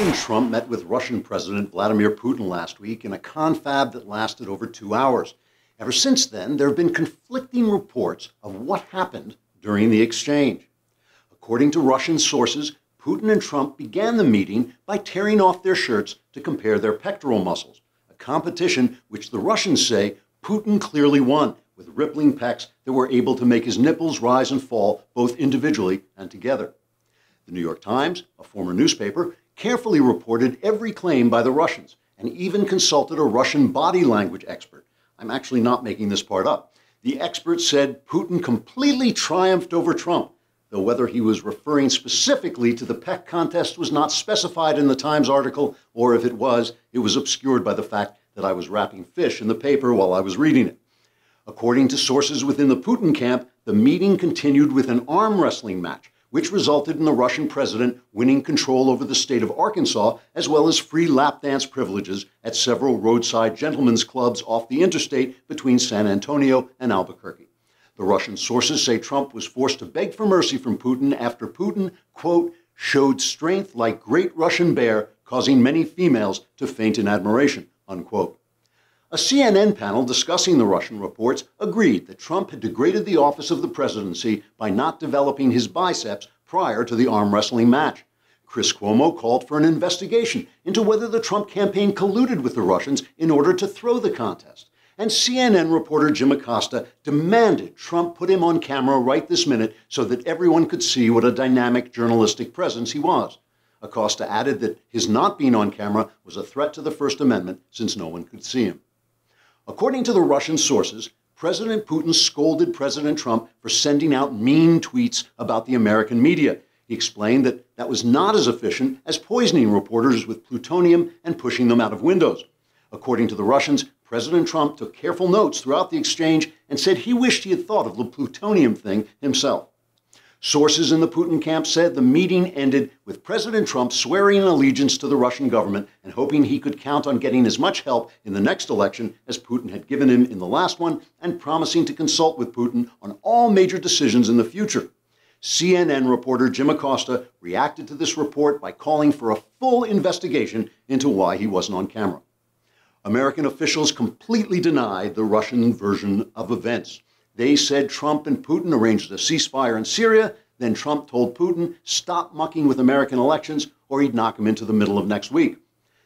President Trump met with Russian President Vladimir Putin last week in a confab that lasted over 2 hours. Ever since then, there have been conflicting reports of what happened during the exchange. According to Russian sources, Putin and Trump began the meeting by tearing off their shirts to compare their pectoral muscles, a competition which the Russians say Putin clearly won, with rippling pecs that were able to make his nipples rise and fall both individually and together. The New York Times, a former newspaper, carefully reported every claim by the Russians and even consulted a Russian body language expert. I'm actually not making this part up. The expert said Putin completely triumphed over Trump, though whether he was referring specifically to the peck contest was not specified in the Times article, or if it was obscured by the fact that I was wrapping fish in the paper while I was reading it. According to sources within the Putin camp, the meeting continued with an arm wrestling match, which resulted in the Russian president winning control over the state of Arkansas, as well as free lap dance privileges at several roadside gentlemen's clubs off the interstate between San Antonio and Albuquerque. The Russian sources say Trump was forced to beg for mercy from Putin after Putin, quote, showed strength like great Russian bear, causing many females to faint in admiration, unquote. A CNN panel discussing the Russian reports agreed that Trump had degraded the office of the presidency by not developing his biceps prior to the arm wrestling match. Chris Cuomo called for an investigation into whether the Trump campaign colluded with the Russians in order to throw the contest. And CNN reporter Jim Acosta demanded Trump put him on camera right this minute so that everyone could see what a dynamic journalistic presence he was. Acosta added that his not being on camera was a threat to the First Amendment since no one could see him. According to the Russian sources, President Putin scolded President Trump for sending out mean tweets about the American media. He explained that that was not as efficient as poisoning reporters with plutonium and pushing them out of windows. According to the Russians, President Trump took careful notes throughout the exchange and said he wished he had thought of the plutonium thing himself. Sources in the Putin camp said the meeting ended with President Trump swearing an allegiance to the Russian government and hoping he could count on getting as much help in the next election as Putin had given him in the last one, and promising to consult with Putin on all major decisions in the future. CNN reporter Jim Acosta reacted to this report by calling for a full investigation into why he wasn't on camera. American officials completely denied the Russian version of events. They said Trump and Putin arranged a ceasefire in Syria. Then Trump told Putin, stop mucking with American elections or he'd knock him into the middle of next week.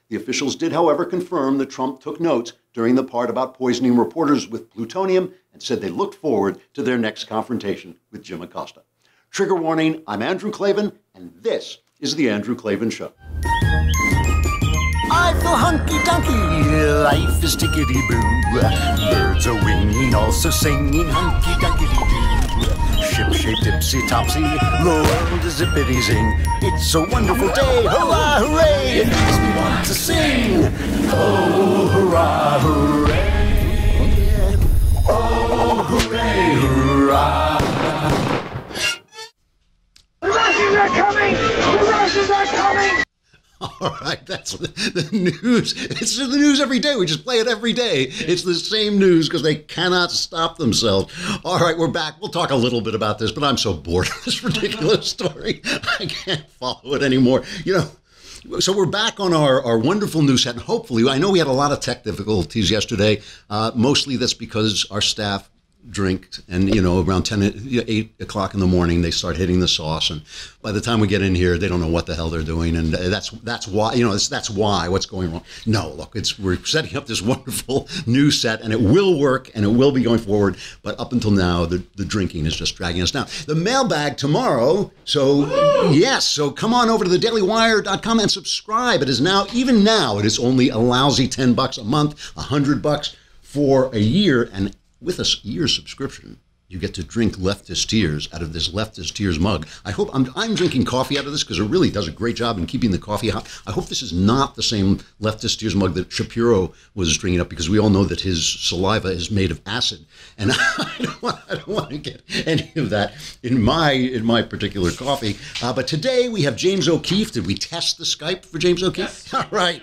The officials did, however, confirm that Trump took notes during the part about poisoning reporters with plutonium and said they looked forward to their next confrontation with Jim Acosta. Trigger warning, I'm Andrew Klavan, and this is The Andrew Klavan Show. I feel hunky-dunky, life is tickety-boo. Birds are winging, also singing hunky-dunky-doo. Ship-shaped, ipsy-topsy, the world is zippity-zing. It's a wonderful day, hurrah, hooray! It makes me want to sing. Oh, hurrah, hooray! Oh, hooray, hurrah! The Russians are coming! The Russians are coming! All right, that's the news. It's the news every day. We just play it every day. It's the same news because they cannot stop themselves. All right, we're back. We'll talk a little bit about this, but I'm so bored of this ridiculous story. I can't follow it anymore. You know, so we're back on our wonderful news set, and hopefully, I know we had a lot of tech difficulties yesterday. Mostly that's because our staff drink, and around 8 o'clock in the morning they start hitting the sauce, and by the time we get in here they don't know what the hell they're doing, and that's why that's why what's going wrong. No, look, we're setting up this wonderful new set, and it will work, and it will be going forward, but up until now the drinking is just dragging us down. The mailbag tomorrow, so yes, so come on over to thedailywire.com and subscribe. It is now, even now, it is only a lousy $10 a month, $100 for a year, and with a year's subscription, you get to drink Leftist Tears out of this Leftist Tears mug. I hope I'm drinking coffee out of this because it really does a great job in keeping the coffee hot. I hope this is not the same Leftist Tears mug that Shapiro was drinking up, because we all know that his saliva is made of acid, and I don't want to get any of that in my particular coffee. But today we have James O'Keefe. Did we test the Skype for James O'Keefe? Yes. All right.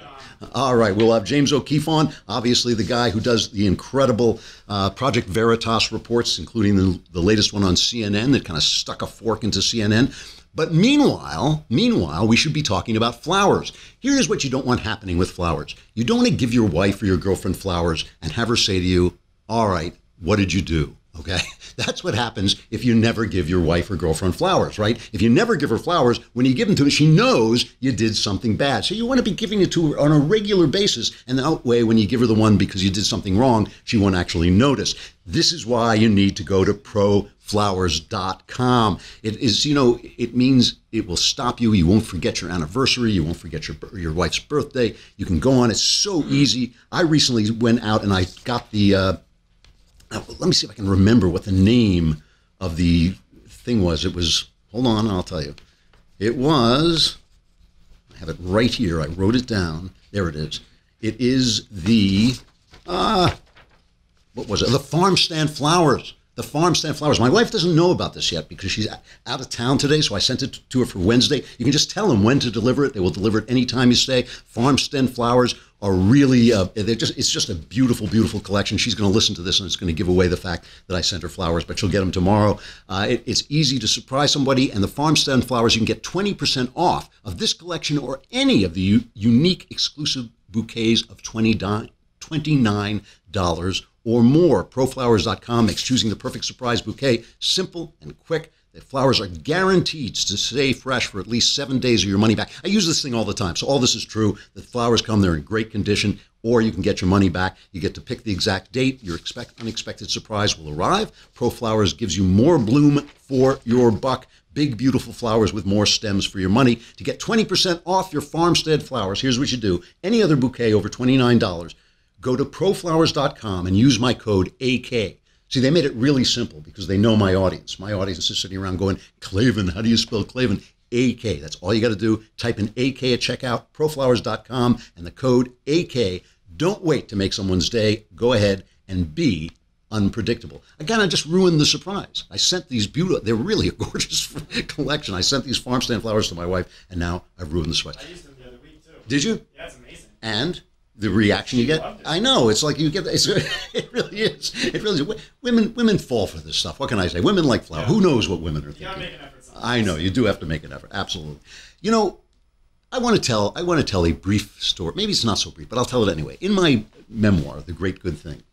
All right, we'll have James O'Keefe on, obviously the guy who does the incredible Project Veritas reports, including the latest one on CNN that kind of stuck a fork into CNN. But meanwhile, we should be talking about flowers. Here's what you don't want happening with flowers. You don't want to give your wife or your girlfriend flowers and have her say to you, all right, what did you do? Okay, that's what happens if you never give your wife or girlfriend flowers, right? If you never give her flowers, when you give them to her, she knows you did something bad. So you want to be giving it to her on a regular basis. And that way, when you give her the one because you did something wrong, she won't actually notice. This is why you need to go to proflowers.com. It is, it means it will stop you. You won't forget your anniversary. You won't forget your wife's birthday. You can go on. It's so easy. I recently went out and I got the... let me see if I can remember what the name of the thing was. It was, hold on, I'll tell you. It was, I have it right here. I wrote it down. There it is. It is the, what was it? The Farm Stand Flowers. The Farm Stand Flowers. My wife doesn't know about this yet because she's out of town today, so I sent it to her for Wednesday. You can just tell them when to deliver it. They will deliver it anytime you stay. Farm Stand Flowers are really, it's just a beautiful, beautiful collection. She's going to listen to this and it's going to give away the fact that I sent her flowers, but she'll get them tomorrow. It's easy to surprise somebody, and the Farm Stand Flowers, you can get 20% off of this collection or any of the unique exclusive bouquets of $29 or more. Proflowers.com makes choosing the perfect surprise bouquet simple and quick. The flowers are guaranteed to stay fresh for at least 7 days or your money back. I use this thing all the time, so all this is true. The flowers come, they're in great condition, or you can get your money back. You get to pick the exact date. Your unexpected surprise will arrive. ProFlowers gives you more bloom for your buck. Big, beautiful flowers with more stems for your money. To get 20% off your farmstead flowers, here's what you do. Any other bouquet over $29, go to proflowers.com and use my code AK. See, they made it really simple because they know my audience. My audience is sitting around going, Klavan, how do you spell Klavan? AK. That's all you got to do. Type in AK at checkout, proflowers.com, and the code AK. Don't wait to make someone's day. Go ahead and be unpredictable. Again, I just ruined the surprise. I sent these beautiful, they're really a gorgeous collection. I sent these farm stand flowers to my wife, and now I've ruined the surprise. I used them the other week, too. Did you? Yeah, it's amazing. And? The reaction you get, I know, it's like you get, it really is. It really is. Women fall for this stuff. What can I say? Women like flowers. Yeah. Who knows what women are thinking? You gotta make an effort sometimes. I know, you do have to make an effort. Absolutely. I want to tell a brief story. Maybe it's not so brief, but I'll tell it anyway. In my memoir, The Great Good Thing,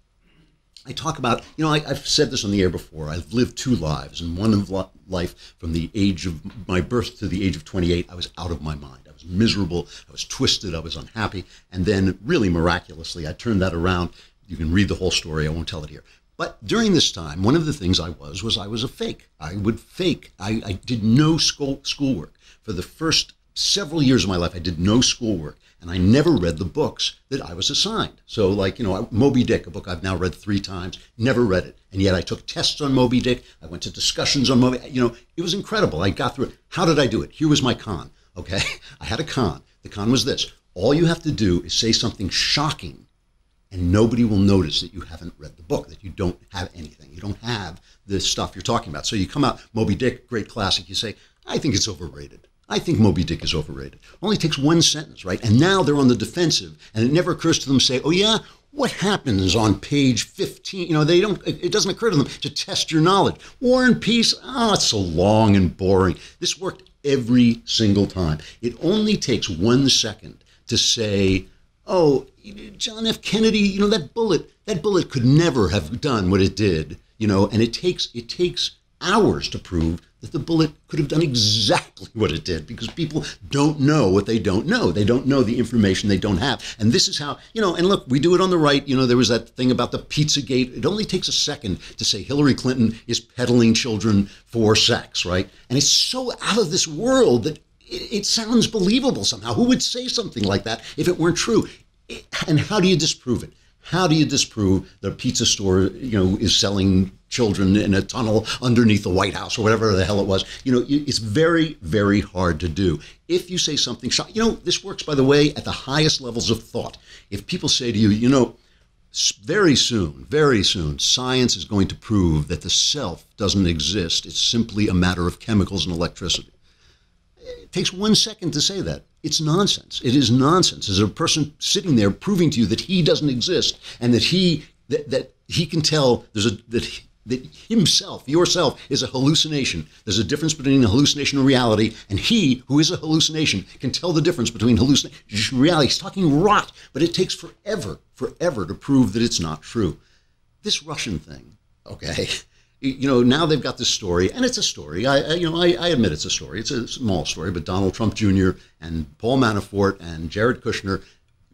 I talk about, I've said this on the air before. I've lived two lives, and one of life from the age of my birth to the age of 28, I was out of my mind. I was miserable, I was twisted, I was unhappy, and then really miraculously, I turned that around. You can read the whole story, I won't tell it here. But during this time, one of the things I was a fake. I would fake. I did no schoolwork. For the first several years of my life, I did no schoolwork, and I never read the books that I was assigned. So Moby Dick, a book I've now read 3 times, never read it. And yet I took tests on Moby Dick. I went to discussions on Moby. It was incredible. I got through it. How did I do it? Here was my con. Okay, I had a con. The con was this. All you have to do is say something shocking, and nobody will notice that you haven't read the book, that you don't have anything. You don't have the stuff you're talking about. So you come out, Moby Dick, great classic. You say, I think it's overrated. I think Moby Dick is overrated. Only takes one sentence, right? And now they're on the defensive, and it never occurs to them to say, oh yeah, what happens on page 15? It doesn't occur to them to test your knowledge. War and Peace, it's so long and boring. This worked every single time. It only takes 1 second to say, oh, John F. Kennedy, that bullet could never have done what it did, and it takes hours to prove that the bullet could have done exactly what it did, because people don't know what they don't know. They don't know the information they don't have. And this is how, and look, we do it on the right. There was that thing about the Pizzagate. It only takes a second to say Hillary Clinton is peddling children for sex, right? And it's so out of this world that it sounds believable somehow. Who would say something like that if it weren't true? And how do you disprove it? How do you disprove the pizza store, is selling children in a tunnel underneath the White House or whatever the hell it was? It's very, very hard to do. If you say something, this works, by the way, at the highest levels of thought. If people say to you, very soon, science is going to prove that the self doesn't exist. It's simply a matter of chemicals and electricity. It takes 1 second to say that. It's nonsense. It is nonsense. There's a person sitting there proving to you that he doesn't exist, and that he can tell that that himself, yourself, is a hallucination. There's a difference between a hallucination and reality, and he, who is a hallucination, can tell the difference between hallucination and reality. He's talking rot, but it takes forever to prove that it's not true. This Russian thing, okay, now they've got this story, and it's a story. I admit it's a story. It's a small story, but Donald Trump Jr. and Paul Manafort and Jared Kushner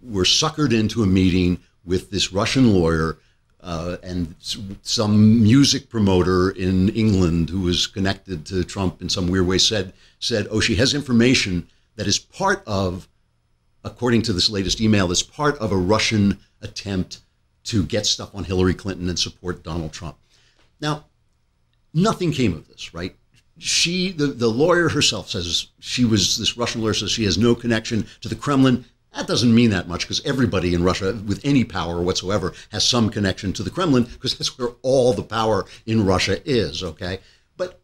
were suckered into a meeting with this Russian lawyer and some music promoter in England who was connected to Trump in some weird way said, oh, she has information that is part of, according to this latest email, that's part of a Russian attempt to get stuff on Hillary Clinton and support Donald Trump. Now, nothing came of this, right? The lawyer herself says this Russian lawyer says she has no connection to the Kremlin. That doesn't mean that much because everybody in Russia with any power whatsoever has some connection to the Kremlin because that's where all the power in Russia is, okay? But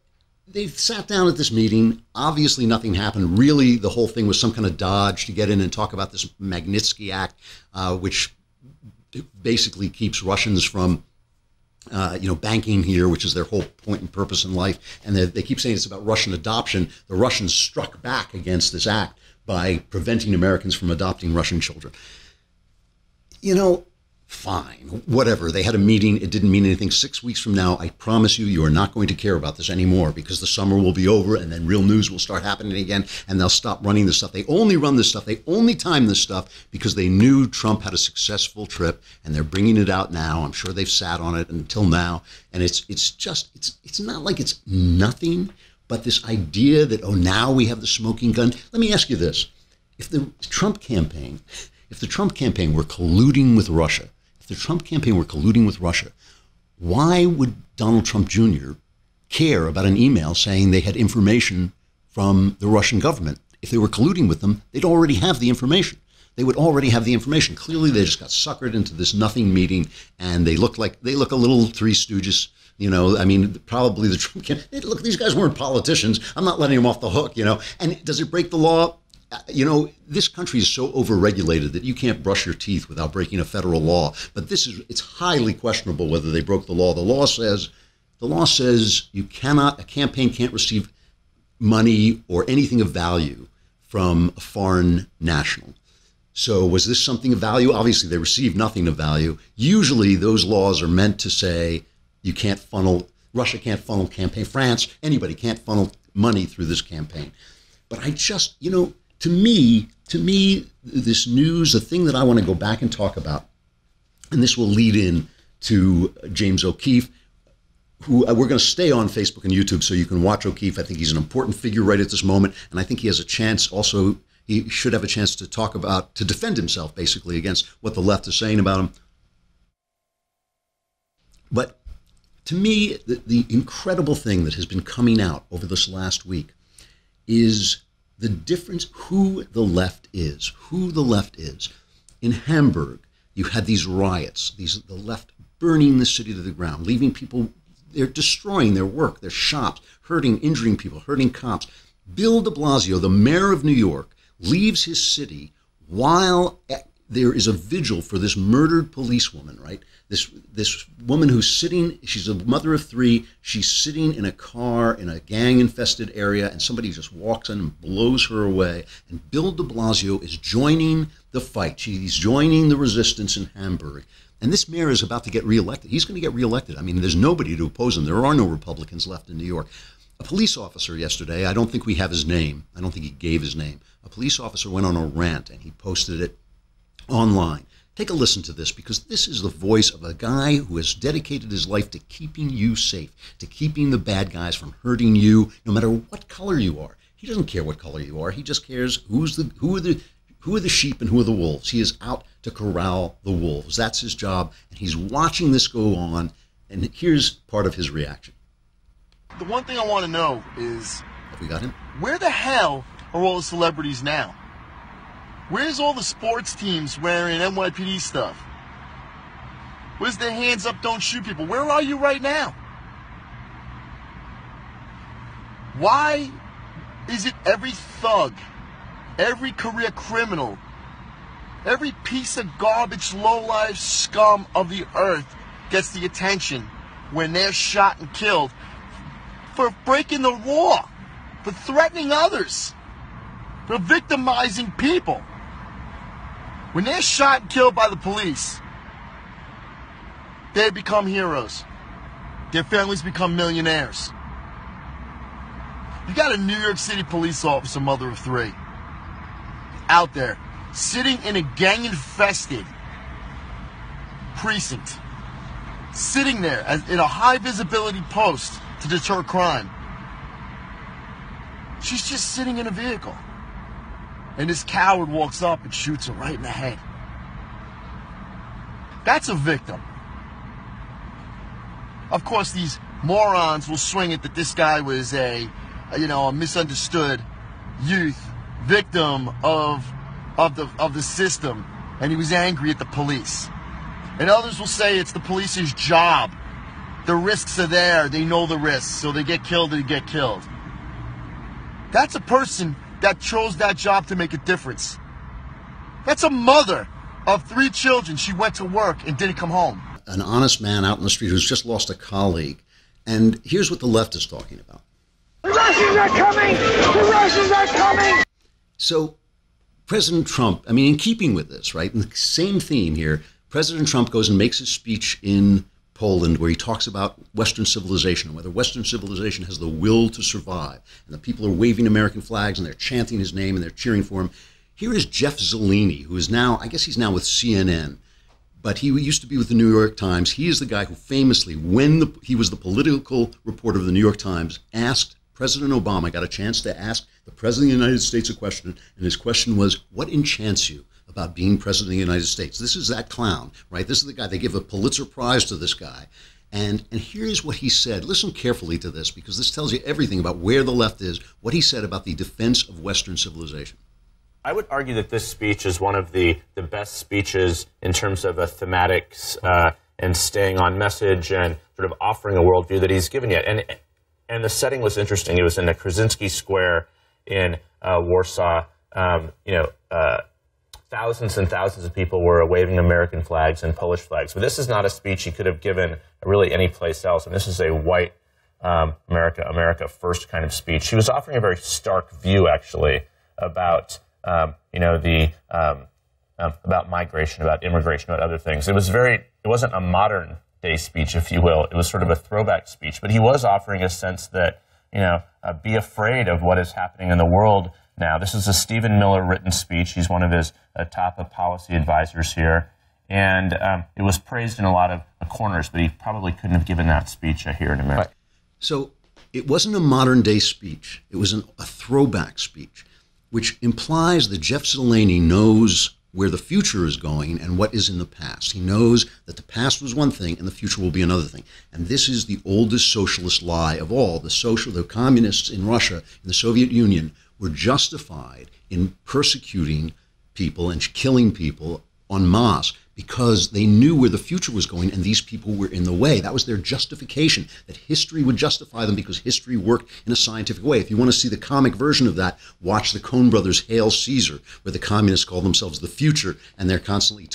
they sat down at this meeting. Obviously, nothing happened. Really, the whole thing was some kind of dodge to get in and talk about this Magnitsky Act, which basically keeps Russians from banking here, which is their whole point and purpose in life. And they keep saying it's about Russian adoption. The Russians struck back against this act by preventing Americans from adopting Russian children. Fine, whatever. They had a meeting. It didn't mean anything. 6 weeks from now, I promise you are not going to care about this anymore because the summer will be over and then real news will start happening again and they'll stop running this stuff. They only run this stuff. They only time this stuff because they knew Trump had a successful trip and they're bringing it out now. I'm sure they've sat on it until now. And it's not like it's nothing. But this idea that, now we have the smoking gun. Let me ask you this. If the Trump campaign were colluding with Russia, why would Donald Trump Jr. care about an email saying they had information from the Russian government? If they were colluding with them, they'd already have the information. They would already have the information. Clearly, they just got suckered into this nothing meeting, and they look a little Three Stooges. Probably the Trump campaign. Look, these guys weren't politicians. I'm not letting them off the hook, And does it break the law? This country is so overregulated that you can't brush your teeth without breaking a federal law. But it's highly questionable whether they broke the law. The law says a campaign can't receive money or anything of value from a foreign national. So was this something of value? Obviously, they received nothing of value. Usually those laws are meant to say, Russia can't funnel campaign, France, anybody can't funnel money through this campaign. But to me, this news, the thing that I want to go back and talk about, and this will lead in to James O'Keefe, who we're going to stay on Facebook and YouTube so you can watch O'Keefe. I think he's an important figure right at this moment. And I think he has a chance also, he should have a chance to defend himself basically against what the left is saying about him. But to me, the incredible thing that has been coming out over this last week is the difference, who the left is. In Hamburg, you had these riots, the left burning the city to the ground, leaving people, they're destroying their work, their shops, injuring people, hurting cops. Bill de Blasio, the mayor of New York, leaves his city while there is a vigil for this murdered policewoman, right? This woman who's sitting, she's a mother of three, she's sitting in a car in a gang-infested area, and somebody just walks in and blows her away. And Bill de Blasio is joining the fight. He's joining the resistance in Hamburg. And this mayor is about to get reelected. He's going to get reelected. There's nobody to oppose him. There are no Republicans left in New York. A police officer yesterday, I don't think we have his name. I don't think he gave his name. A police officer went on a rant, and he posted it online. Take a listen to this, because this is the voice of a guy who has dedicated his life to keeping you safe, to keeping the bad guys from hurting you, no matter what color you are. He doesn't care what color you are. He just cares who are the sheep and who are the wolves. He is out to corral the wolves. That's his job, and he's watching this go on, and here's part of his reaction. The one thing I want to know is, have we got him? Where the hell are all the celebrities now? Where's all the sports teams wearing NYPD stuff? Where's the hands up, don't shoot people? Where are you right now? Why is it every thug, every career criminal, every piece of garbage, lowlife scum of the earth gets the attention when they're shot and killed for breaking the law, for threatening others, for victimizing people. When they're shot and killed by the police, they become heroes. Their families become millionaires. You got a New York City police officer, mother of three, out there, sitting in a gang-infested precinct, sitting there in a high-visibility post to deter crime. She's just sitting in a vehicle. And this coward walks up and shoots her right in the head. That's a victim. Of course, these morons will swing it that this guy was a misunderstood youth, victim of the system, and he was angry at the police. And others will say it's the police's job. The risks are there. They know the risks, so they get killed, they get killed. That's a person that chose that job to make a difference. That's a mother of 3 children. She went to work and didn't come home. An honest man out in the street who's just lost a colleague. And here's what the left is talking about. The Russians are coming! The Russians are coming! So President Trump, in keeping with this, right, in the same theme here, President Trump goes and makes his speech in Poland where he talks about Western civilization and whether Western civilization has the will to survive. And the people are waving American flags and they're chanting his name and they're cheering for him. Here is Jeff Zeleny, who is now, I guess he's now with CNN, but he used to be with the New York Times. He is the guy who famously, when he was the political reporter of the New York Times, asked President Obama, got a chance to ask the President of the United States a question, and his question was, what enchants you about being President of the United States? This is that clown, right? This is the guy, they give a Pulitzer Prize to this guy. And here's what he said. Listen carefully to this, because this tells you everything about where the left is, what he said about the defense of Western civilization. I would argue that this speech is one of the best speeches in terms of a thematics and staying on message and sort of offering a worldview that he's given yet. And the setting was interesting. It was in the Krasinski Square in Warsaw. Thousands and thousands of people were waving American flags and Polish flags. But this is not a speech he could have given really any place else. And this is a white America first kind of speech. He was offering a very stark view, actually, about about migration, about immigration, about other things. It wasn't a modern day speech, if you will. It was sort of a throwback speech, but he was offering a sense that, be afraid of what is happening in the world now. This is a Stephen Miller written speech. He's one of his top policy advisors here. And it was praised in a lot of corners, but he probably couldn't have given that speech here in America. Right. So it wasn't a modern day speech. It was a throwback speech, which implies that Jeff Zeleny knows where the future is going and what is in the past. He knows that the past was one thing and the future will be another thing. And this is the oldest socialist lie of all. The communists in Russia, in the Soviet Union, were justified in persecuting people and killing people en masse because they knew where the future was going and these people were in the way. That was their justification, that history would justify them because history worked in a scientific way. If you want to see the comic version of that, watch the Coen Brothers' Hail Caesar, where the communists call themselves the future and they're constantly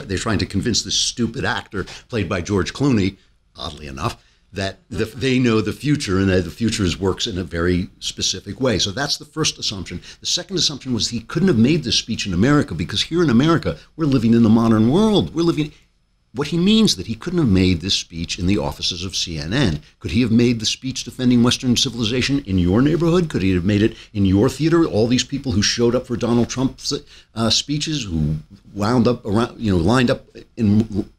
they're trying to convince this stupid actor played by George Clooney, oddly enough, that they know the future and that the future works in a very specific way. So that's the first assumption. The second assumption was he couldn't have made this speech in America because here in America, we're living in the modern world. What he means that he couldn't have made this speech in the offices of CNN. Could he have made the speech defending Western civilization in your neighborhood? Could he have made it in your theater? All these people who showed up for Donald Trump's speeches, who lined up in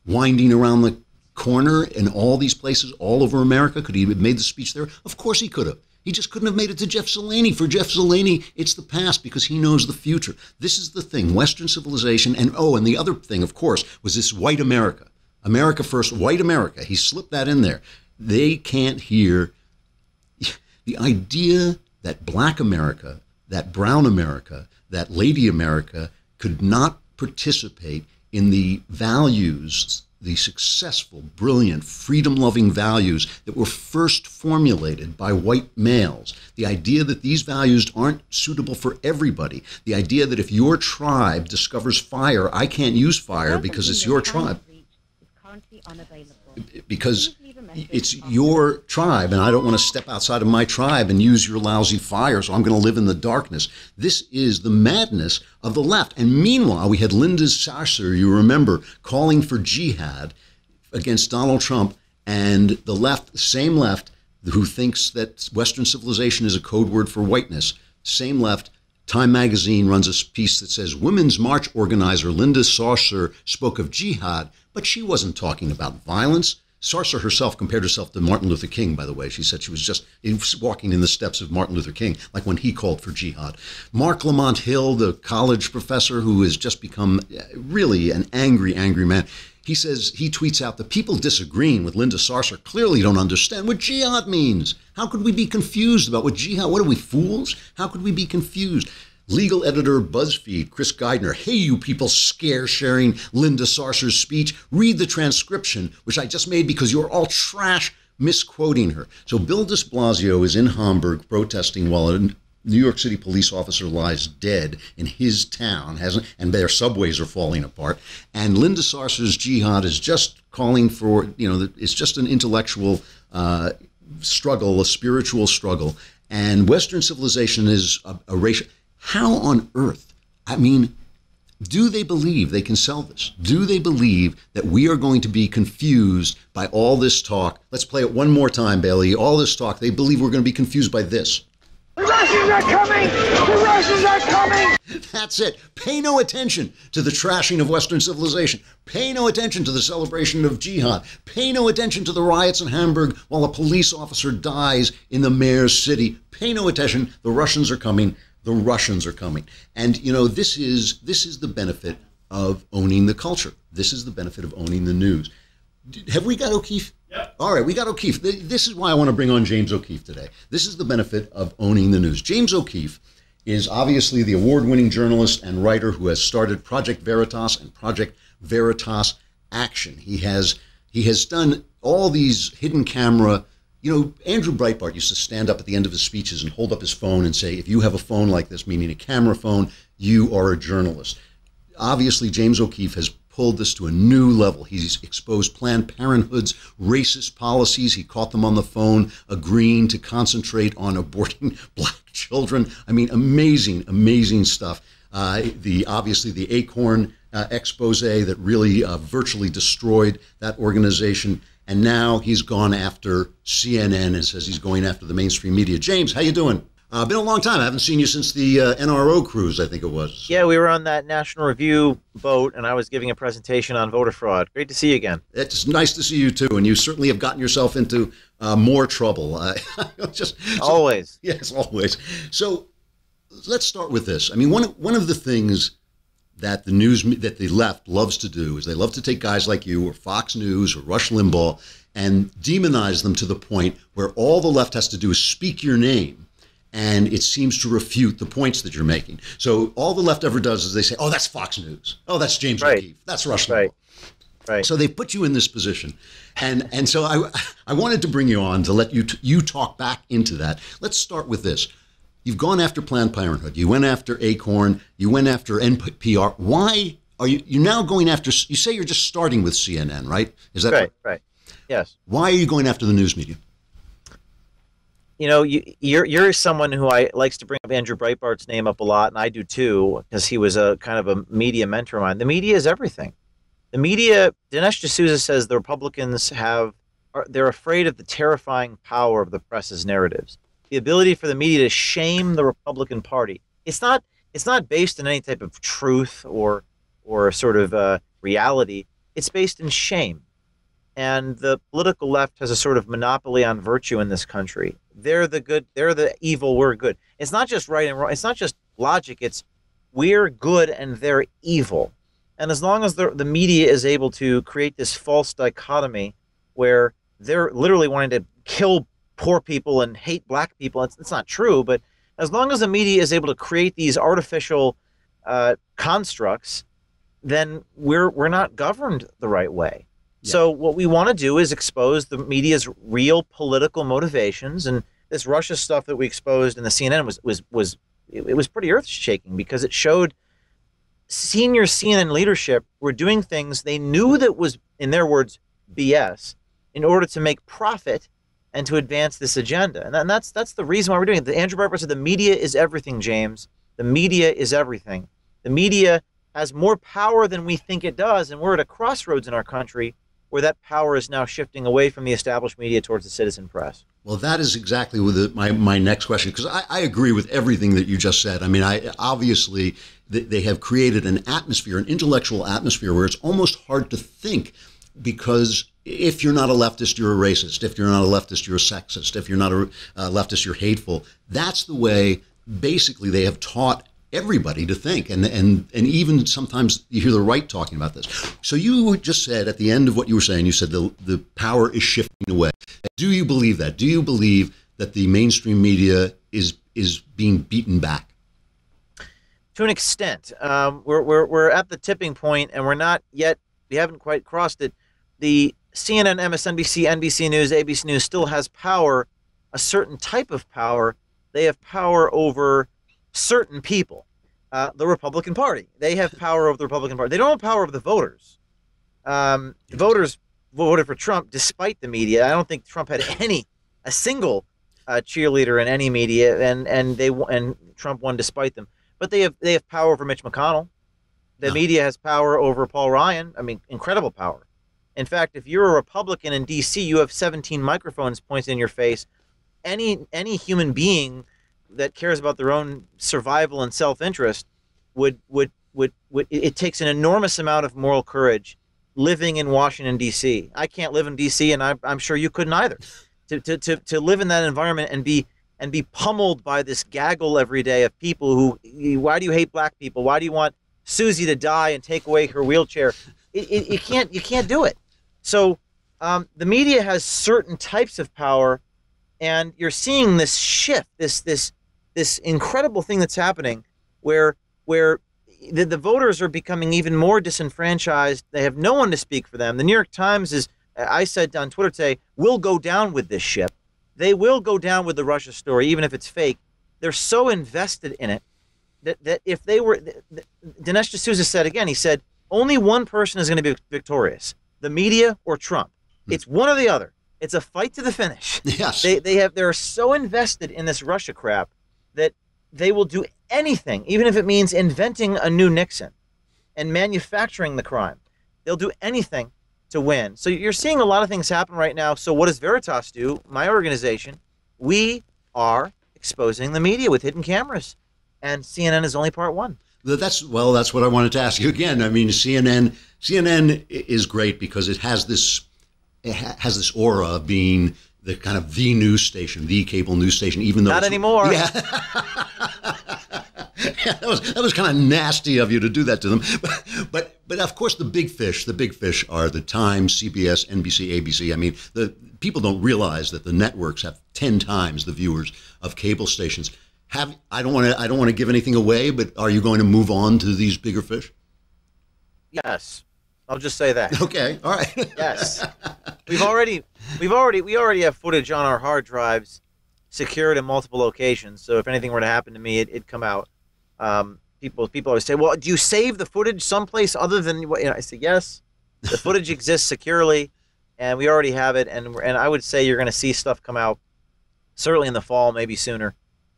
winding around the corner in all these places all over America? Could he have made the speech there? Of course he could have. He just couldn't have made it to Jeff Zeleny. For Jeff Zeleny, it's the past because he knows the future. This is the thing, Western civilization. And the other thing, of course, was this white America. America first, white America. He slipped that in there. They can't hear the idea that black America, that brown America, that lady America could not participate in the values, the successful, brilliant, freedom-loving values that were first formulated by white males. The idea that these values aren't suitable for everybody. The idea that if your tribe discovers fire, I can't use fire because it's your tribe. because it's your tribe, and I don't want to step outside of my tribe and use your lousy fire, so I'm going to live in the darkness. This is the madness of the left. And meanwhile, we had Linda Sarsour, you remember, calling for jihad against Donald Trump, and the left, the same left, who thinks that Western civilization is a code word for whiteness, same left. Time magazine runs a piece that says Women's March organizer Linda Sarsour spoke of jihad, but she wasn't talking about violence. Sarsour herself compared herself to Martin Luther King, by the way. She said she was just walking in the steps of Martin Luther King, like when he called for jihad. Mark Lamont Hill, the college professor who has just become really an angry, angry man, he says, he tweets out, the people disagreeing with Linda Sarsour clearly don't understand what jihad means. How could we be confused about what jihad, what are we, fools? How could we be confused? Legal editor BuzzFeed, Chris Geidner, hey, you people scare-sharing Linda Sarsour's speech, read the transcription, which I just made because you're all trash misquoting her. So Bill de Blasio is in Hamburg protesting while a New York City police officer lies dead in his town, and their subways are falling apart. And Linda Sarsour's jihad is just calling for, it's just an intellectual struggle, a spiritual struggle. And Western civilization is a racial. How on earth? I mean, do they believe they can sell this? Do they believe that we are going to be confused by all this talk? Let's play it one more time, Bailey. All this talk, they believe we're going to be confused by this. The Russians are coming! The Russians are coming! That's it. Pay no attention to the trashing of Western civilization. Pay no attention to the celebration of jihad. Pay no attention to the riots in Hamburg while a police officer dies in the mayor's city. Pay no attention. The Russians are coming. The Russians are coming. And, this is the benefit of owning the culture. This is the benefit of owning the news. Have we got O'Keefe? Yep. All right, we got O'Keefe. This is why I want to bring on James O'Keefe today. This is the benefit of owning the news. James O'Keefe is obviously the award-winning journalist and writer who has started Project Veritas and Project Veritas Action. He has done all these hidden camera. Andrew Breitbart used to stand up at the end of his speeches and hold up his phone and say, if you have a phone like this, meaning a camera phone, you are a journalist. Obviously, James O'Keefe has pulled this to a new level. He's exposed Planned Parenthood's racist policies. He caught them on the phone, agreeing to concentrate on aborting black children. I mean, amazing, amazing stuff. Obviously the Acorn expose that really virtually destroyed that organization. And now he's gone after CNN and says he's going after the mainstream media. James, how you doing? Been a long time. I haven't seen you since the NRO cruise, I think it was. Yeah, we were on that National Review boat, and I was giving a presentation on voter fraud. Great to see you again. It's nice to see you, too. And you certainly have gotten yourself into more trouble. Always. Yes, always. So let's start with this. I mean, one of the things that the left loves to do is they love to take guys like you or Fox News or Rush Limbaugh and demonize them to the point where all the left has to do is speak your name, and it seems to refute the points that you're making. So all the left ever does is they say, oh, that's Fox News. Oh, that's James O'Keefe. That's Rush Limbaugh. Right. So they put you in this position. And so I wanted to bring you on to let you talk back into that. Let's start with this. You've gone after Planned Parenthood. You went after Acorn. You went after NPR. Why are you now going after, you say you're just starting with CNN, right? Is that right? Right. Yes. Why are you going after the news media? You're someone who likes to bring up Andrew Breitbart's name up a lot, and I do too, because he was a kind of a media mentor of mine. The media is everything. The media, Dinesh D'Souza says the Republicans they're afraid of the terrifying power of the press's narratives. The ability for the media to shame the Republican Party. It's not based in any type of truth or sort of reality. It's based in shame. And the political left has a sort of monopoly on virtue in this country. They're the good, they're the evil, we're good. It's not just right and wrong. It's not just logic. It's we're good and they're evil. And as long as the media is able to create this false dichotomy where they're literally wanting to kill poor people and hate black people, it's not true, but as long as the media is able to create these artificial constructs, then we're not governed the right way. Yeah. So what we want to do is expose the media's real political motivations, and this Russia stuff that we exposed in the CNN was pretty earth-shaking because it showed senior CNN leadership were doing things they knew that was, in their words, BS, in order to make profit and to advance this agenda. And that's the reason why we're doing it. Andrew Breitbart said the media is everything, James. The media is everything. The media has more power than we think it does, and we're at a crossroads in our country where that power is now shifting away from the established media towards the citizen press. Well, that is exactly my next question, because I agree with everything that you just said. I mean, obviously they have created an atmosphere, an intellectual atmosphere, where it's almost hard to think, because if you're not a leftist, you're a racist. If you're not a leftist, you're a sexist. If you're not a leftist, you're hateful. That's the way, basically, they have taught everybody to think, and even sometimes you hear the right talking about this. So you just said at the end of what you were saying, you said the power is shifting away. Do you believe that? Do you believe that the mainstream media is being beaten back? To an extent, we're at the tipping point, and we're not yet. We haven't quite crossed it. The CNN, MSNBC, NBC News, ABC News still has power, a certain type of power. They have power over certain people. The Republican Party, they have power over the Republican Party. They don't have power over the voters. The voters voted for Trump despite the media. I don't think Trump had a single cheerleader in any media, and Trump won despite them. But they have power over Mitch McConnell. The media has power over Paul Ryan. I mean, incredible power. In fact, if you're a Republican in D.C., you have 17 microphones pointed in your face. Any human being that cares about their own survival and self-interest would it takes an enormous amount of moral courage living in Washington, D.C. I can't live in D.C., and I'm sure you couldn't either. To live in that environment and be pummeled by this gaggle every day of people who, why do you hate black people? Why do you want Susie to die and take away her wheelchair? You can't do it. So the media has certain types of power, and you're seeing this shift, this incredible thing that's happening where the voters are becoming even more disenfranchised. They have no one to speak for them. The New York Times is, I said on Twitter today, will go down with this ship. They will go down with the Russia story, even if it's fake. They're so invested in it that if they were, Dinesh D'Souza said again, he said, only one person is going to be victorious, the media or Trump. It's one or the other. It's a fight to the finish. Yes. They're so invested in this Russia crap that they will do anything, even if it means inventing a new Nixon and manufacturing the crime. They'll do anything to win. So you're seeing a lot of things happen right now. So what does Veritas do? My organization, we are exposing the media with hidden cameras, and CNN is only part one. That's what I wanted to ask you again. I mean, CNN is great because it has this aura of being the kind of the news station, the cable news station, even though not anymore. Yeah. Yeah, that was kind of nasty of you to do that to them. But of course, the big fish are the Times, CBS, NBC, ABC. I mean, the people don't realize that the networks have 10 times the viewers of cable stations. I don't want to give anything away, but are you going to move on to these bigger fish? Yes. I'll just say that. Okay. All right. Yes. We already have footage on our hard drives secured in multiple locations. So if anything were to happen to me, it'd come out. People always say, well, do you save the footage someplace other than, I say, yes, the footage exists securely and we already have it. And I would say you're going to see stuff come out certainly in the fall, maybe sooner.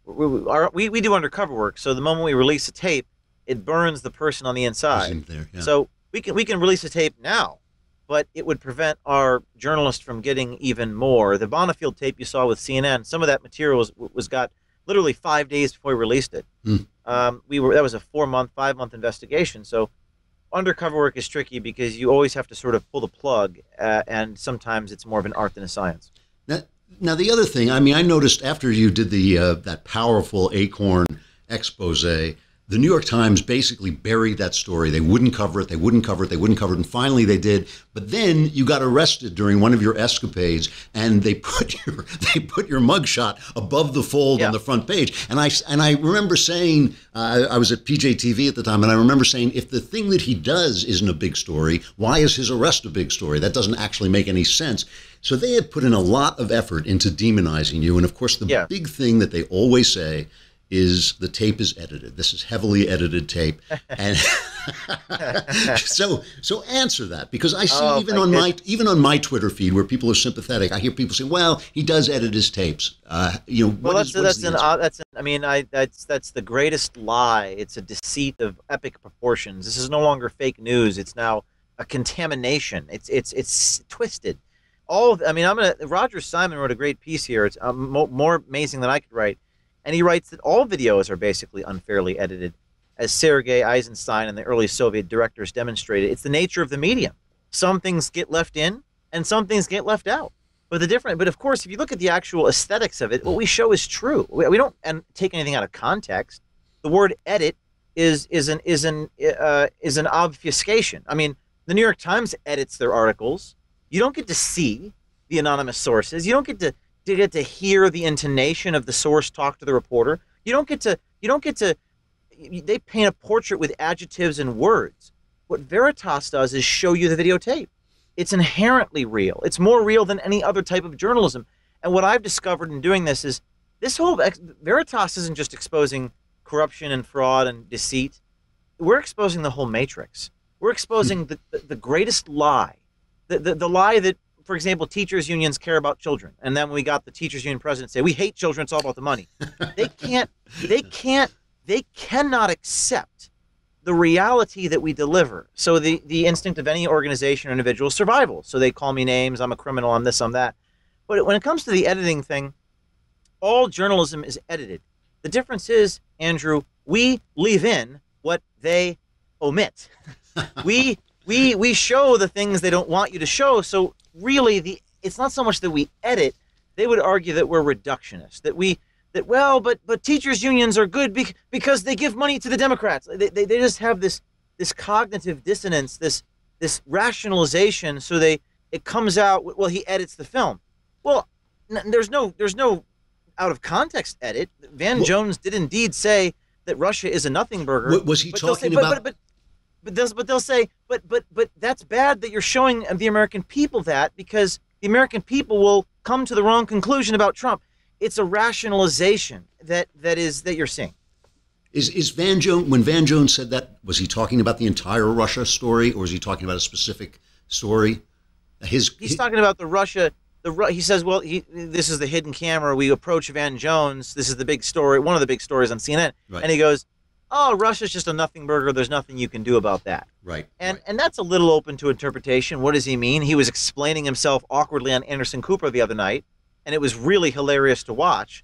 We do undercover work. So the moment we release a tape, it burns the person on the inside. There, yeah. So we can release a tape now, but it would prevent our journalists from getting even more. The Bonifield tape you saw with CNN, some of that material was got literally 5 days before we released it. That was a 5-month investigation. So undercover work is tricky because you always have to sort of pull the plug, and sometimes it's more of an art than a science. Now the other thing, I mean, I noticed after you did that powerful Acorn expose, the New York Times basically buried that story. They wouldn't cover it. And finally they did. But then you got arrested during one of your escapades, and they put your mugshot above the fold on the front page. And I remember saying, I was at PJTV at the time, and I remember saying, if the thing that he does isn't a big story, why is his arrest a big story? That doesn't actually make any sense. So they had put in a lot of effort into demonizing you. And of course, the big thing that they always say is the tape is edited. This is heavily edited tape. And So answer that, because I see Oh, even on my Twitter feed where people are sympathetic, I hear people say, "Well, he does edit his tapes." Well, What is the answer? I mean, that's the greatest lie. It's a deceit of epic proportions. This is no longer fake news. It's now a contamination. It's twisted. I mean, Roger Simon wrote a great piece here. It's more amazing than I could write, and he writes that all videos are basically unfairly edited, as Sergei Eisenstein and the early Soviet directors demonstrated. It's the nature of the medium. Some things get left in, and some things get left out. But of course, if you look at the actual aesthetics of it, what we show is true. We don't take anything out of context. The word "edit" is an obfuscation. I mean, the New York Times edits their articles. You don't get to see the anonymous sources. You don't get to hear the intonation of the source talk to the reporter. You don't get to. They paint a portrait with adjectives and words. What Veritas does is show you the videotape. It's inherently real. It's more real than any other type of journalism. And what I've discovered in doing this is Veritas isn't just exposing corruption and fraud and deceit. We're exposing the whole matrix. We're exposing the greatest lie, the lie that, for example, teachers unions care about children. And then we got the teachers union president say, we hate children, it's all about the money. They cannot accept the reality that we deliver. So the instinct of any organization or individual is survival. So they call me names, I'm a criminal, I'm this, I'm that. But when it comes to the editing thing, all journalism is edited. The difference is, Andrew, we leave in what they omit. we show the things they don't want you to show. So really, it's not so much that we edit. They would argue that we're reductionist, but teachers unions are good because they give money to the Democrats. They just have this cognitive dissonance, this rationalization. So it comes out, well, he edits the film. Well, there's no out of context edit. Van Jones did indeed say that Russia is a nothing burger. Was he talking about? But they'll say, but that's bad that you're showing the American people that, because the American people will come to the wrong conclusion about Trump. It's a rationalization that you're seeing. Is Van Jones, when Van Jones said that, was he talking about the entire Russia story, or was he talking about a specific story? He's talking about the Russia. He says, well, this is the hidden camera. We approach Van Jones. This is the big story, one of the big stories on CNN. Right. And he goes, oh, Russia's just a nothing burger. There's nothing you can do about that. Right. And that's a little open to interpretation. What does he mean? He was explaining himself awkwardly on Anderson Cooper the other night, and it was really hilarious to watch.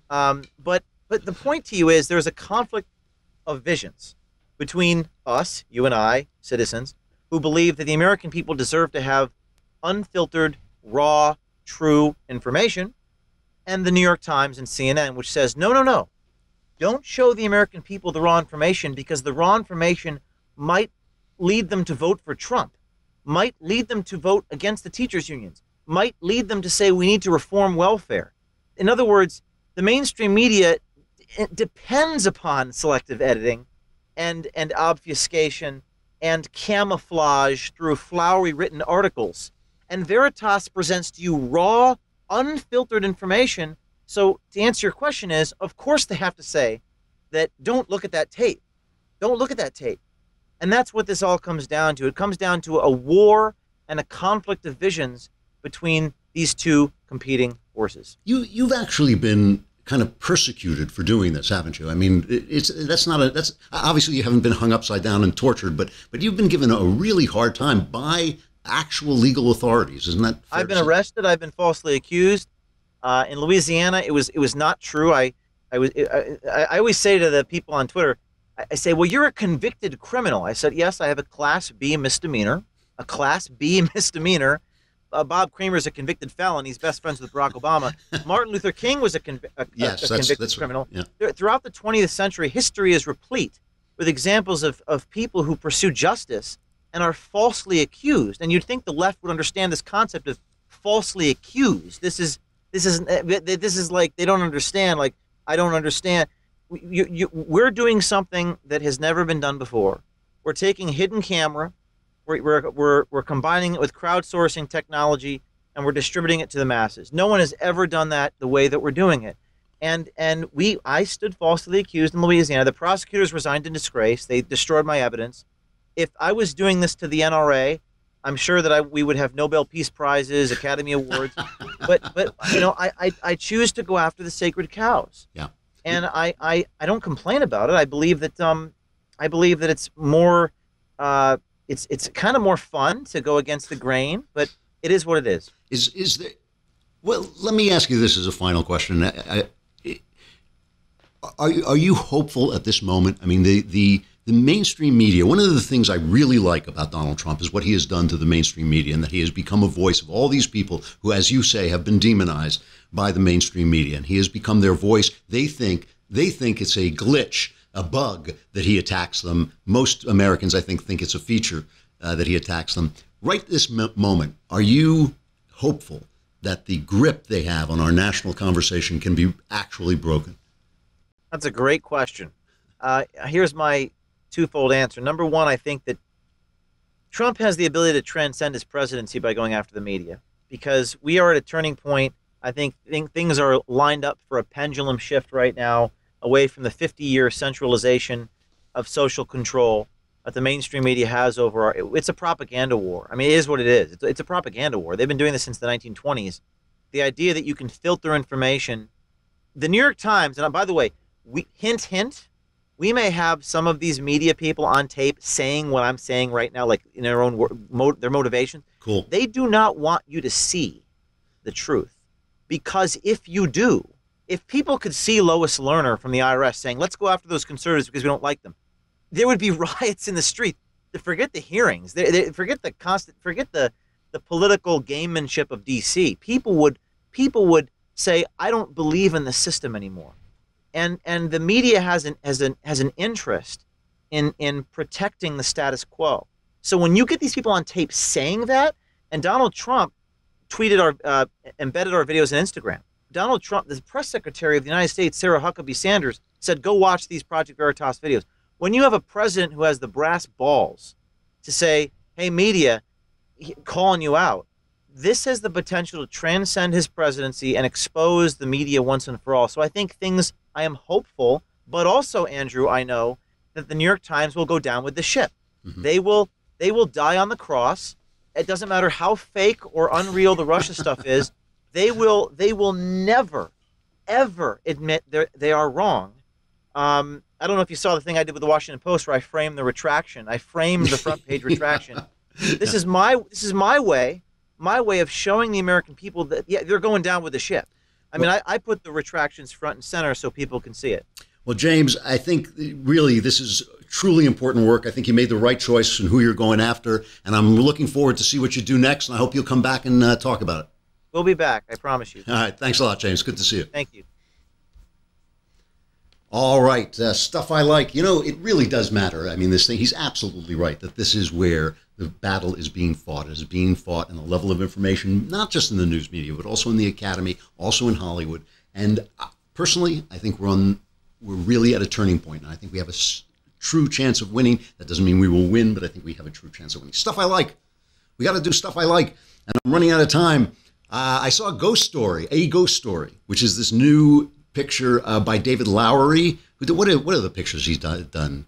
But the point to you is there's a conflict of visions between us, you and I, citizens, who believe that the American people deserve to have unfiltered, raw, true information, and the New York Times and CNN, which says, no. Don't show the American people the raw information, because the raw information might lead them to vote for Trump, might lead them to vote against the teachers unions, might lead them to say we need to reform welfare. In other words, the mainstream media depends upon selective editing and obfuscation and camouflage through flowery written articles. And Veritas presents to you raw, unfiltered information. So to answer your question is, of course they have to say that don't look at that tape. Don't look at that tape. And that's what this all comes down to. It comes down to a war and a conflict of visions between these two competing forces. You've actually been kind of persecuted for doing this, haven't you? I mean, that's obviously you haven't been hung upside down and tortured, but you've been given a really hard time by actual legal authorities, isn't that fair? I've been arrested. I've been falsely accused. In Louisiana, it was not true. I always say to the people on Twitter, I say, well, you're a convicted criminal. I said, yes, I have a Class B misdemeanor, Bob Kramer's a convicted felon. He's best friends with Barack Obama. Martin Luther King was a convicted criminal. Right. Yeah. Throughout the 20th century, history is replete with examples of people who pursue justice and are falsely accused. And you'd think the left would understand this concept of falsely accused. This is like they don't understand. Like, I don't understand. We're doing something that has never been done before. We're taking hidden camera. We're combining it with crowdsourcing technology, and we're distributing it to the masses. No one has ever done that the way that we're doing it. And I stood falsely accused in Louisiana. The prosecutors resigned in disgrace. They destroyed my evidence. if I was doing this to the NRA, I'm sure that we would have Nobel Peace Prizes, Academy Awards, but I choose to go after the sacred cows. Yeah. And I don't complain about it. I believe that it's more it's kind of more fun to go against the grain, but it is what it is. Is there? Well, let me ask you this as a final question. Are you hopeful at this moment? I mean, the mainstream media, one of the things I really like about Donald Trump is what he has done to the mainstream media, and that he has become a voice of all these people who, as you say, have been demonized by the mainstream media. And he has become their voice. They think it's a glitch, a bug that he attacks them. Most Americans, I think it's a feature that he attacks them. Right this moment, are you hopeful that the grip they have on our national conversation can be actually broken? That's a great question. Here's my twofold answer. Number one, I think that Trump has the ability to transcend his presidency by going after the media, because we are at a turning point. I think things are lined up for a pendulum shift right now away from the 50-year centralization of social control that the mainstream media has over our. It's a propaganda war. I mean, it is what it is. It's a propaganda war. They've been doing this since the 1920s. The idea that you can filter information. The New York Times, and by the way, hint, we may have some of these media people on tape saying what I'm saying right now, like in their own their motivation. Cool. They do not want you to see the truth, because if you do, if people could see Lois Lerner from the IRS saying, let's go after those conservatives because we don't like them, there would be riots in the street. Forget the hearings. Forget the political gamemanship of DC. People would say, I don't believe in the system anymore. And the media has an interest in protecting the status quo. So when you get these people on tape saying that, and Donald Trump embedded our videos on Instagram. Donald Trump, the press secretary of the United States, Sarah Huckabee Sanders, said, go watch these Project Veritas videos. When you have a president who has the brass balls to say, hey, media, calling you out, this has the potential to transcend his presidency and expose the media once and for all. So I think I am hopeful, but also, Andrew, I know that the New York Times will go down with the ship. Mm-hmm. They will die on the cross. It doesn't matter how fake or unreal the Russia stuff is. They will never, ever admit they are wrong. I don't know if you saw the thing I did with the Washington Post where I framed the retraction. I framed the front page retraction. This is my way of showing the American people that they're going down with the ship. I mean, I put the retractions front and center so people can see it. Well, James, I think really this is truly important work. I think you made the right choice in who you're going after, and I'm looking forward to see what you do next, and I hope you'll come back and talk about it. We'll be back, I promise you. All right, thanks a lot, James. Good to see you. Thank you. All right, stuff I like. You know, it really does matter. I mean, he's absolutely right that this is where the battle is being fought. It is being fought in the level of information, not just in the news media, but also in the academy, also in Hollywood. And personally, I think we're really at a turning point. And I think we have a true chance of winning. That doesn't mean we will win, but I think we have a true chance of winning. Stuff I like. We got to do stuff I like. And I'm running out of time. I saw a ghost story, which is this new picture by David Lowery. What are the pictures he's done?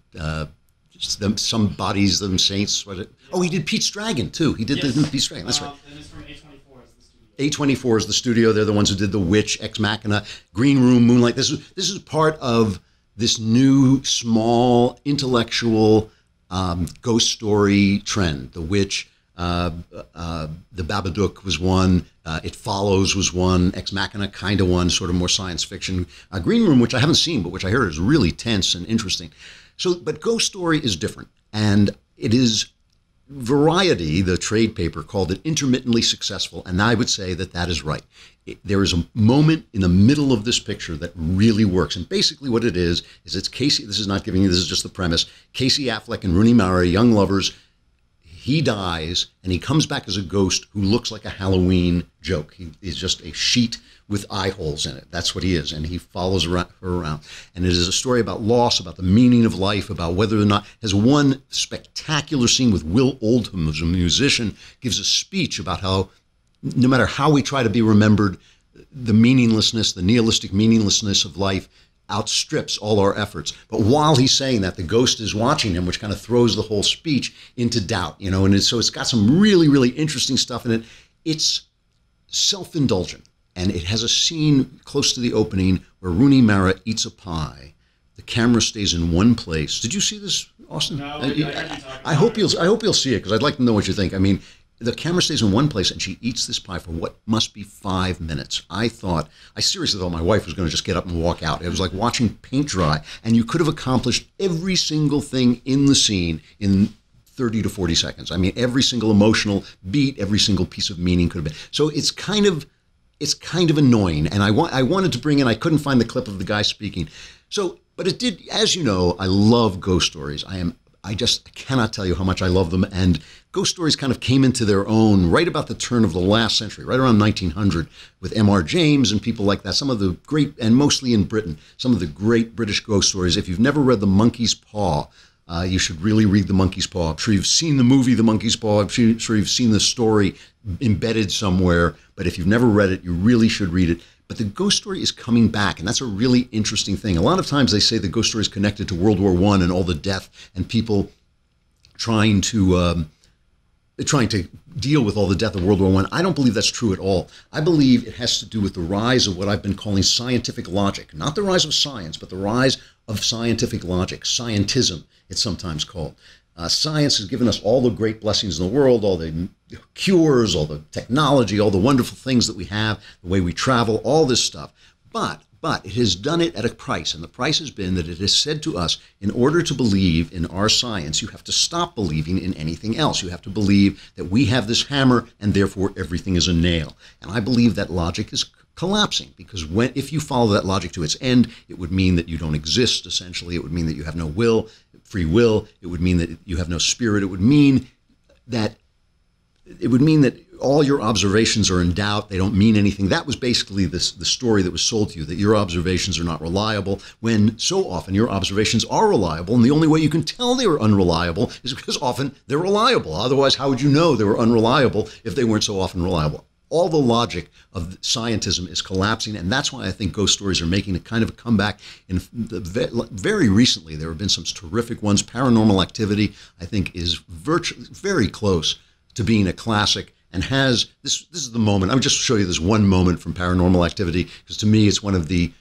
Some bodies, them saints. He did Pete's Dragon too. He did the Pete's Dragon. That's right. And it's from A24 is the studio. A24 is the studio. They're the ones who did The Witch, Ex Machina, Green Room, Moonlight. This is part of this new small intellectual ghost story trend. The Witch, The Babadook was one. It Follows was one. Ex Machina kind of one, sort of more science fiction. Green Room, which I haven't seen, but which I heard is really tense and interesting. So, but Ghost Story is different, and it is Variety, the trade paper, called it intermittently successful, and I would say that is right. There is a moment in the middle of this picture that really works, and basically what it is it's Casey. This is not giving you. This is just the premise. Casey Affleck and Rooney Mara, young lovers. He dies, and he comes back as a ghost who looks like a Halloween joke. He is just a sheet with eye holes in it. That's what he is, and he follows her around. And it is a story about loss, about the meaning of life, about whether or not, has one spectacular scene with Will Oldham, who's a musician, gives a speech about how no matter how we try to be remembered, the meaninglessness, the nihilistic meaninglessness of life outstrips all our efforts. But while he's saying that, the ghost is watching him, which kind of throws the whole speech into doubt, you know, and so it's got some really, really interesting stuff in it. It's self-indulgent, and it has a scene close to the opening where Rooney Mara eats a pie. The camera stays in one place. Did you see this, Austin? No, I hope you'll see it, because I'd like to know what you think. I mean, the camera stays in one place, and she eats this pie for what must be 5 minutes. I seriously thought my wife was going to just get up and walk out. It was like watching paint dry, and you could have accomplished every single thing in the scene in 30 to 40 seconds. I mean, every single emotional beat, every single piece of meaning could have been. So it's kind of annoying, and I wanted to bring in, I couldn't find the clip of the guy speaking. So, but it did, as you know, I love ghost stories. I just cannot tell you how much I love them. And ghost stories kind of came into their own right about the turn of the last century, right around 1900, with M.R. James and people like that. Some of the great, and mostly in Britain, some of the great British ghost stories. If you've never read The Monkey's Paw, you should really read The Monkey's Paw. I'm sure you've seen the movie The Monkey's Paw. I'm sure you've seen the story embedded somewhere. But if you've never read it, you really should read it. But the ghost story is coming back, and that's a really interesting thing. A lot of times they say the ghost story is connected to World War I and all the death and people trying to deal with all the death of World War I. I don't believe that's true at all. I believe it has to do with the rise of what I've been calling scientific logic. Not the rise of science, but the rise of scientific logic. Scientism, it's sometimes called. Science has given us all the great blessings in the world, all the cures, all the technology, all the wonderful things that we have, the way we travel, all this stuff. But it has done it at a price, and the price has been that it has said to us, in order to believe in our science, you have to stop believing in anything else. You have to believe that we have this hammer, and therefore everything is a nail. And I believe that logic is collapsing, because if you follow that logic to its end, it would mean that you don't exist, essentially. It would mean that you have no free will. It would mean that you have no spirit. It would mean that all your observations are in doubt. They don't mean anything. That was basically the story that was sold to you, that your observations are not reliable, when so often your observations are reliable, and the only way you can tell they were unreliable is because often they're reliable. Otherwise, how would you know they were unreliable if they weren't so often reliable? All the logic of scientism is collapsing, and that's why I think ghost stories are making a kind of a comeback. Very recently, there have been some terrific ones. Paranormal Activity, I think, is very close to being a classic, and has this is the moment. I would just show you this one moment from Paranormal Activity, because to me it's one of the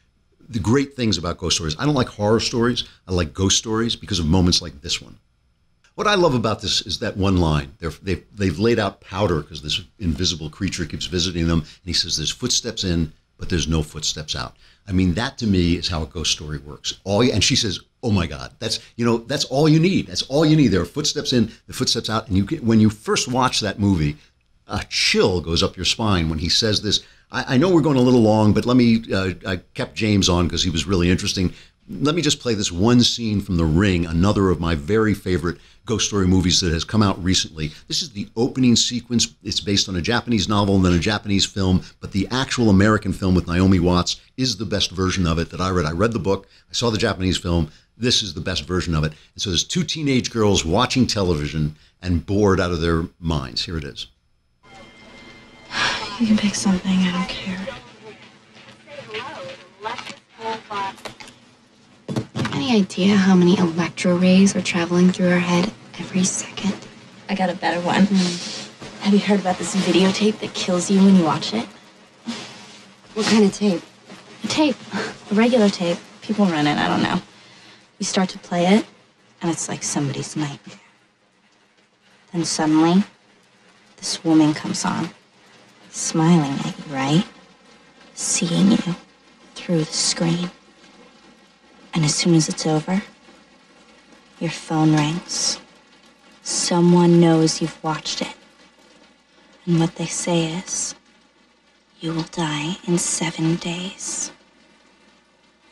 great things about ghost stories. I don't like horror stories. I like ghost stories because of moments like this one. What I love about this is that one line. They've laid out powder because this invisible creature keeps visiting them, and he says there's footsteps in, but there's no footsteps out. I mean, that to me is how a ghost story works. And she says, "Oh my God, that's all you need. That's all you need. There are footsteps in, the footsteps out." And when you first watch that movie, a chill goes up your spine when he says this. I know we're going a little long, but I kept James on because he was really interesting. Let me just play this one scene from The Ring, another of my very favorite ghost story movies that has come out recently. This is the opening sequence. It's based on a Japanese novel and then a Japanese film, but the actual American film with Naomi Watts is the best version of it that I read. I read the book. I saw the Japanese film. This is the best version of it. And so there's two teenage girls watching television and bored out of their minds. Here it is. You can pick something. I don't care. Any idea how many electro rays are traveling through our head every second? I got a better one. Have you heard about this videotape that kills you when you watch it? What kind of tape? A tape. A regular tape. People run it, I don't know. You start to play it, and it's like somebody's nightmare. Then suddenly, this woman comes on, smiling at you, right? Seeing you through the screen. And as soon as it's over, your phone rings. Someone knows you've watched it. And what they say is, you will die in 7 days.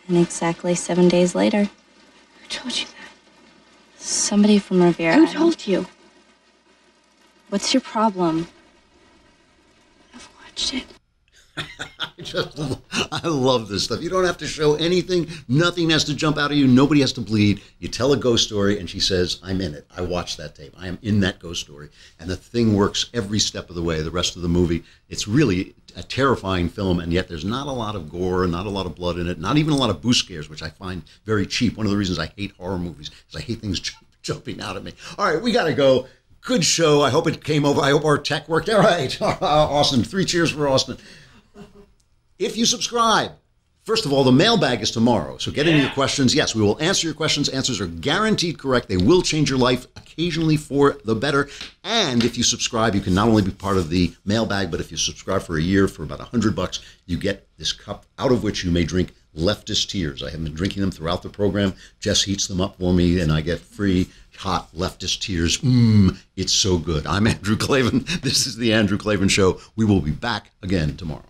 And exactly 7 days later. Who told you that? Somebody from Rivera. Who told you? What's your problem? I've watched it. I love this stuff. You don't have to show anything. Nothing has to jump out at you. Nobody has to bleed. You tell a ghost story, and she says, "I'm in it. I watched that tape. I am in that ghost story." And the thing works every step of the way. The rest of the movie, it's really, a terrifying film, and yet there's not a lot of gore, not a lot of blood in it, not even a lot of boo scares, which I find very cheap. One of the reasons I hate horror movies is I hate things jumping out at me. All right, we got to go. Good show. I hope it came over. I hope our tech worked. All right, Austin. 3 cheers for Austin. If you subscribe, first of all, the mailbag is tomorrow, so get in your questions. Yes, we will answer your questions. Answers are guaranteed correct. They will change your life, occasionally for the better. And if you subscribe, you can not only be part of the mailbag, but if you subscribe for a year for about $100, you get this cup out of which you may drink leftist tears. I have been drinking them throughout the program. Jess heats them up for me, and I get free hot leftist tears. It's so good. I'm Andrew Klavan. This is the Andrew Klavan Show. We will be back again tomorrow.